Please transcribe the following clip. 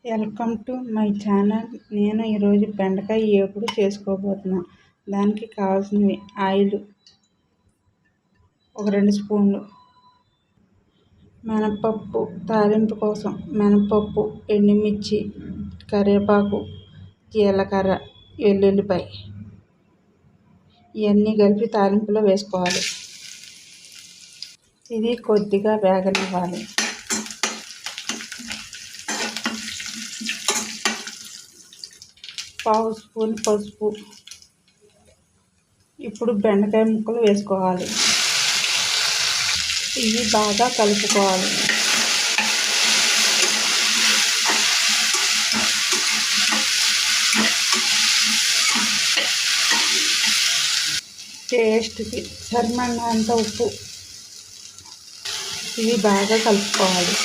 Welcome to my channel. నేను ఈరోజు బెండకాయ వేపుడు చేసుకోబోతున్నాను. దానికి కావాల్సినవి ఆయిల్ ఒక 2 స్పూన్లు, మినపప్పు తాలింపు కోసం మినపప్పు, ఎండుమిర్చి, కరివేపాకు, జీలకర్ర, వెల్లుల్లిపాయ ఇవన్నీ కలిపి తాలింపులో వేసుకోవాలి. ఇది కొద్దిగా వేగనివ్వాలి. పావు స్పూన్ పసుపు. ఇప్పుడు బెండకాయ ముక్కలు వేసుకోవాలి. ఇవి బాగా కలుపుకోవాలి. టేస్ట్కి సరిపడినంత ఉప్పు. ఇవి బాగా కలుపుకోవాలి.